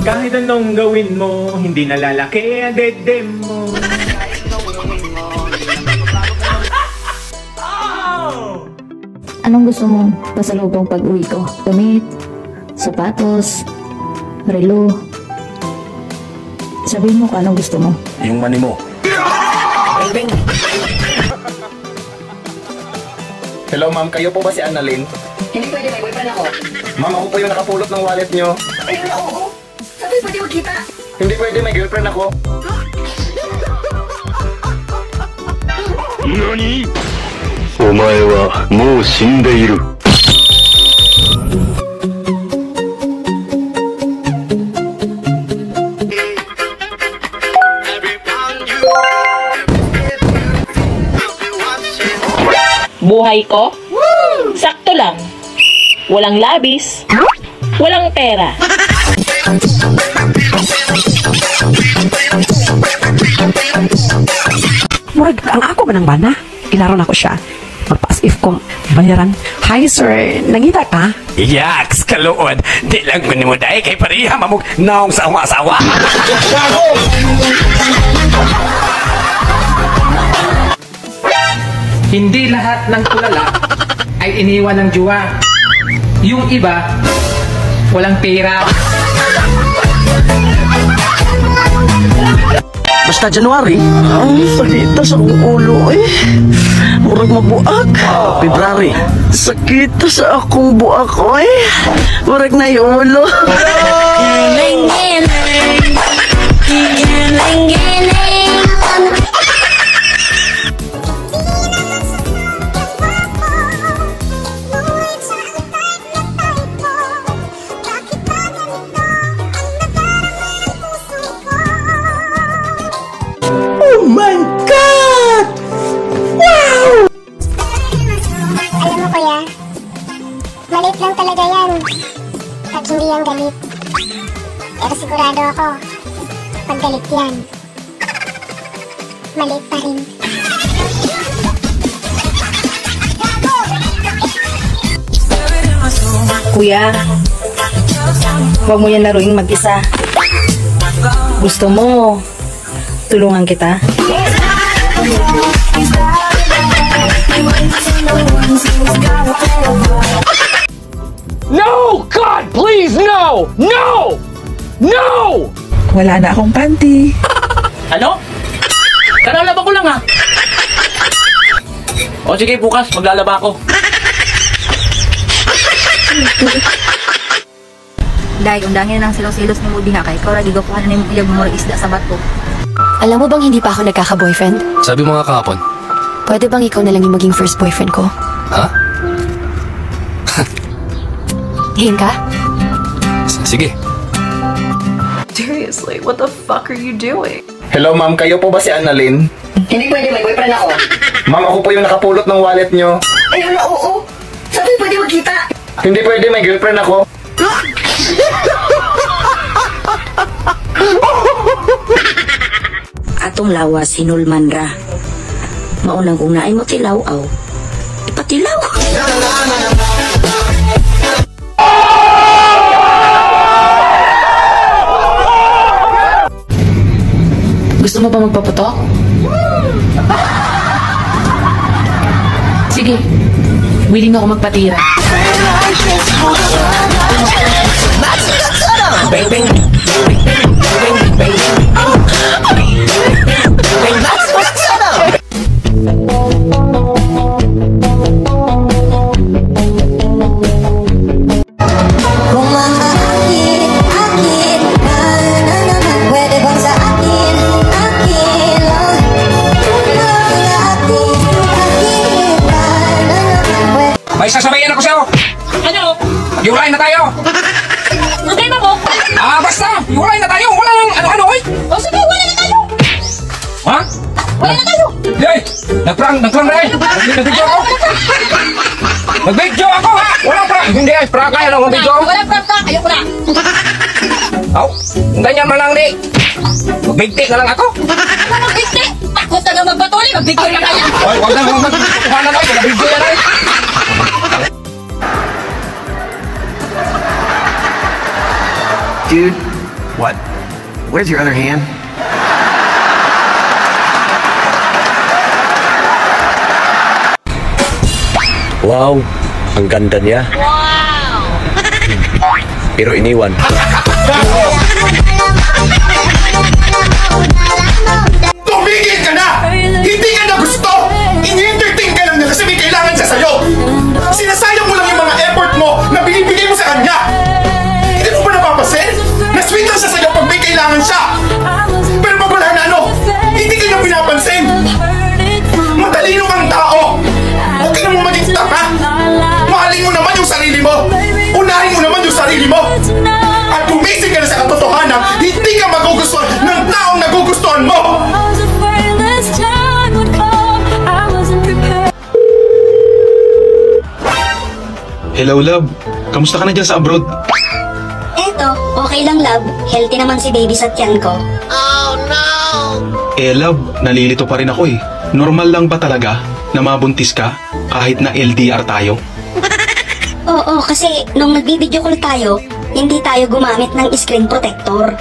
Kahit anong gawin mo, hindi nalalaki ang dede mo. Anong gusto mo pasalubong pag-uwi ko? Damit, sapatos, relo. Sabihin mo kung anong gusto mo. Yung money mo. Hello ma'am, kayo po ba si Annalyn? Hindi pwede, may boyfriend ako. Ma'am, ako po yung nakapulot ng wallet nyo. Ayun na, oo. Sabi, pwede magkita. Hindi pwede, may girlfriend ako. NANI?! お前はもう死んでいる。Buhay ko? Sakto lang. Walang labis. Walang pera. Murag, ang ako ba ng bana? Ilaro na ko siya. Magpa-as if kong bayaran. Hi sir, nangita ka? Yaks, kaluod. Di lang ko ni mo dahil kay pariha mamog naong sa asawa. Hindi lahat ng tulala ay iniwan ng juwa. Yung iba, walang pera. Basta January, ang sakita sa akong ulo eh. Murag mabuak. February, sakita sa akong buak eh. Murag na yung ulo. Oh my God! Wow! Alam mo kuya, maliit lang talaga yan pag hindi yan galit. Pero sigurado ako, pag galit yan, maliit pa rin. Kuya, huwag mo yan laruing mag-isa. Gusto mo, tulungan kita. No! God, please, no! No! No! Wala na akong panty. Ano? Kalalaba ko lang ha. O sige, bukas maglalaba ako. Dahil undangin ng silos-silos ni mo diha kay ikaw ra gigakuha na nimo iyang mga isda sa bato. Alam mo bang hindi pa ako nagkaka-boyfriend? Sabi mo nga kahapon. Pwede bang ikaw na lang yung maging first boyfriend ko? Ha? Game ka? Sige. Seriously, what the fuck are you doing? Hello ma'am, kayo po ba si Annalyn? Hindi pwede, may boyfriend ako. Ma'am, ako po yung nakapulot ng wallet nyo. Ayun na, oo. Sabi, pwede magkita. Hindi pwede, may girlfriend ako. Atong lawas hinulman ra. Maunang kung naay mo tilaw-aw. Ipatilaw. Gusto mo ba magpaputok? Sige, willing ako magpatira. Bang, bang. May sasabayan ako sa'yo. Ano? Hiwalay na tayo. Problema mo? Basta. Hiwalay na tayo. Wala nang ano-ano eh. O sige, wala na tayo. Ha? Wala na tayo. Yay! Nag-prank na eh. Nag-video ako. Nag-video ako ha. Walang prank. Hindi ay prank ay ano video. Wala prank. Ayoko na. Aw, ganyan man lang di. Magbigti na lang ako. Ano magbigti? Takot na nga magpatuloy. Magbigti na kaya. Ay, wag na magkuhanan ay. Nag-video yan ay. Dude, What? Where's your other hand? Wow, ang ganda niya. Wow! Pero iniwan. Tumigil ka na! Hindi ka na gusto! Ini-entertain ka lang niya kasi may kailangan siya sa'yo! Sinasayang mo lang yung mga effort mo na binibigay mo sa kanya! Hindi mo ba napapasin? Na-sweet lang siya sa'yo pag may kailangan siya! Pero pag wala na hindi ka niya pinapansin! Matalino kang tao! Huwag ka namang maging tanga! Mahalin mo naman yung sarili mo! Unahin mo naman yung sarili mo! At gumising ka na sa katotohanan, hindi ka magugustuhan ng taong nagugustuhan mo! Hello, love. Kamusta ka na dyan sa abroad? Eto, okay lang love. Healthy naman si baby sa tiyan ko. Love, nalilito pa rin ako eh. Normal lang ba talaga na mabuntis ka kahit na LDR tayo? Oo, kasi nung nag-video call tayo, hindi tayo gumamit ng screen protector.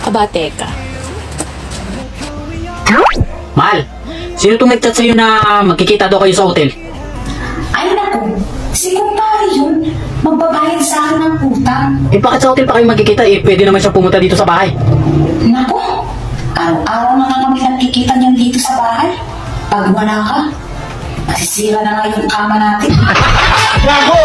Aba, teka. Mahal, sino itong nag-chat sa'yo na magkikita daw kayo sa hotel? Ay naku, si kumpare yun. Magbabayad sa akin ng utang. Eh bakit sa hotel pa kayo magkikita? Eh pwede naman siya pumunta dito sa bahay. Naku, araw-araw na nga kami nagkikita niyan dito sa bahay. Pag wala ka, masisira na nga yung kama natin. Naku!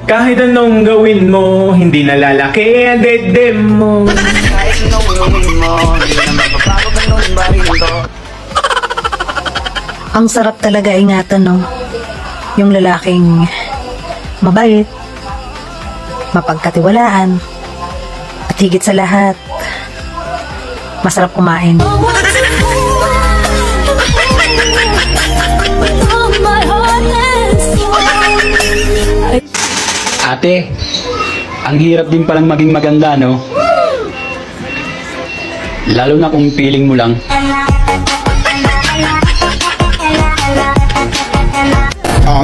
Kahit anong gawin mo, hindi nalalaki ang dedem mo. Kahit anong gawin mo, hindi na mapapago ka nun barito. Ang sarap talaga ingatan, no? Yung lalaking mabait, mapagkatiwalaan, at higit sa lahat, masarap kumain. Ate, ang hirap din palang maging maganda, no? Lalo na kung feeling mo lang.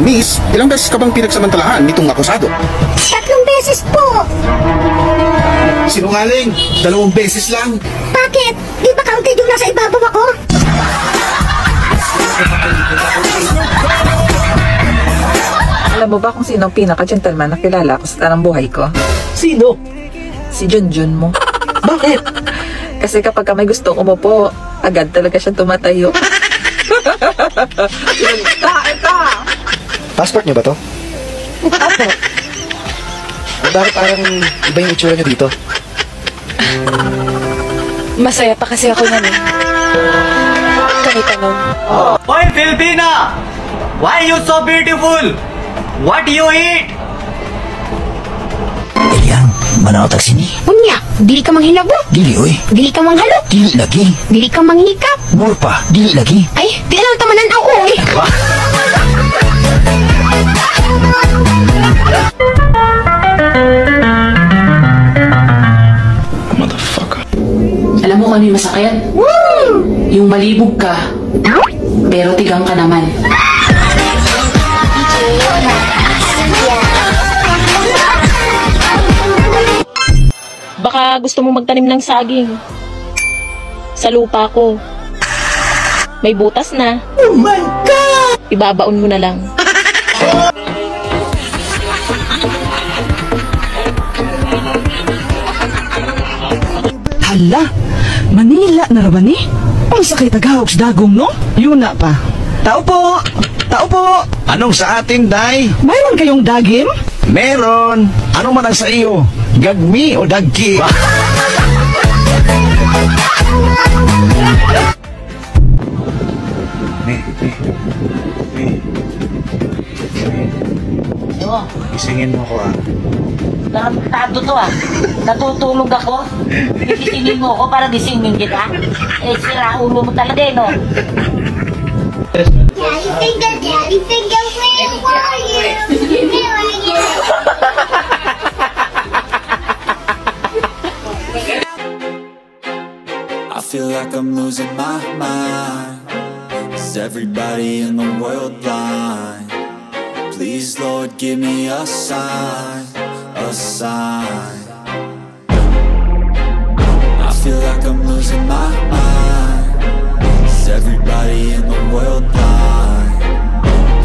Miss, ilang beses ka bang pinagsamantalahan nitong akusado? 3 beses po! Sinungaling, 2 beses lang. Bakit? Di ba kaunti yung nasa ibabaw ako? Alam mo ba kung sino ang pinaka-gentleman na kilala ko sa tanang buhay ko? Sino? Si Junjun mo. Bakit? Kasi kapag may gustong umupo, agad talaga siyang tumatayo. Ita! Passport niyo ba to? Apo. Bakit parang iba yung itsura niyo dito? Masaya pa kasi ako na eh. Kami tanong. Hoy, Filipina! Why you so beautiful? What do you eat? Eliang, manaw sini. Unya, dili ka manghilabo. Dili, oy. Dili ka manghalo. Dili lagi. Dili ka manghikap. More pa, dili lagi. Ay, di lang tamanan ako eh. Alam mo kung ano yung masakit? Yung malibog ka, pero tigang ka naman. Baka gusto mo magtanim ng saging sa lupa ko. May butas na. Oh my God! Ibabaon mo na lang. Hala, Manila na raman eh. Ang sakay tagahog sa dagong, no? Yun na pa. Tao po! Tao po! Anong sa atin, Day? Mayroon kayong dagim? Meron. Ano man ang sa iyo? Gagmi o dagki? Isingin mo ko Tarantado to ah. Natutulog ako. Gisingin mo ako para gisingin kita. Eh, sira ulo mo talaga eh, no? Daddy finger, where are you? Where are you? I'm losing my mind. Is everybody in the world blind? Please, Lord, give me a sign, a sign. I feel like I'm losing my mind. Is everybody in the world blind?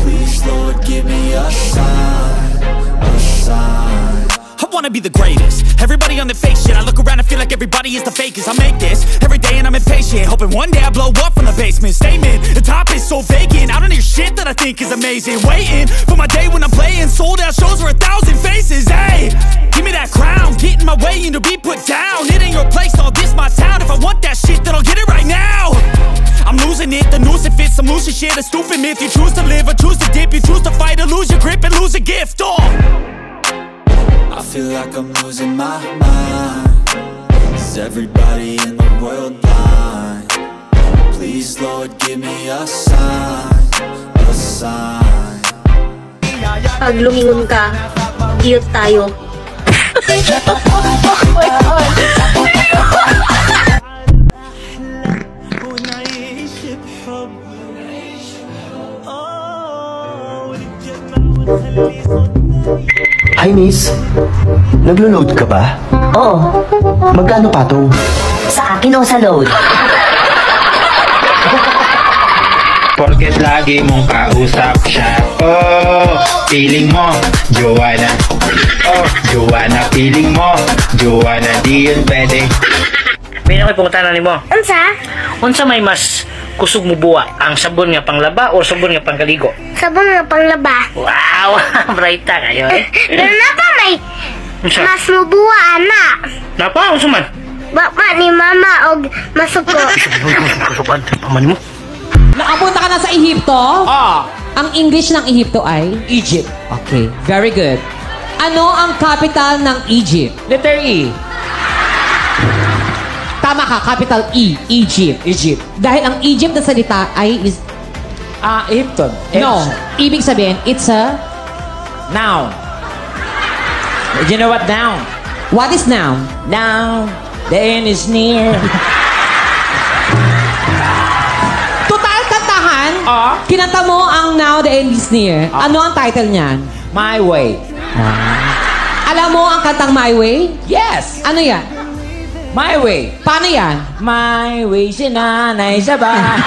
Please, Lord, give me a sign, a sign. I wanna be the greatest. Everybody on the fake shit. I look around and feel like everybody is the fakest. I make this every day and I'm impatient, hoping one day I blow up from the basement. Statement, the top is so vacant. I don't hear shit that I think is amazing. Waiting for my day when I'm playing sold out shows for 1,000 faces. Hey, give me that crown, get in my way and to be put down. It ain't your place, all this my town. If I want that shit, then I'll get it right now. I'm losing it, the noose it fits. I'm losing shit, a stupid myth. You choose to live or choose to dip. You choose to fight or lose your grip and lose a gift. I feel like I'm losing my mind. Is everybody in the world blind? Please, Lord, give me a sign, a sign. Pag lumingon ka, iyot tayo. Hi, miss. Naglo-load ka ba? Oo. Magkano patong? Sa akin o sa load? Porket lagi mong kausap siya. Oh, feeling mo, Joanna. Oh, Joanna, feeling mo, Joanna, di yun pwede. May nakoy pungutan na ni mo. Unsa? Unsa may mas kusog mo buwa? Ang sabon nga panglaba o sabon nga pangkaligo? Sabon nga panglaba. Wow! Brighta kayo eh. Pero na pa may Unsa? mas mubuwa, ana. Napa? Unsa man? Bapa ni mama og masuko. Kasuban, paman mo. Nakapunta ka na sa Ehipto? Ang English ng Ehipto ay? Egypt. Okay, very good. Ano ang capital ng Egypt? Letter E. Tama ka, capital E. Egypt. Egypt. Dahil ang Egypt na salita ay is... Egypton. No. Ibig sabihin, it's a... Noun. You know what noun? What is noun? Noun. The end is near. Total kantahan, kinanta mo ang Now the End is Near. Ano ang title niyan? My Way. Alam mo ang kantang My Way? Yes. Ano yan? My Way. Paano yan? My way si nanay sa bahay.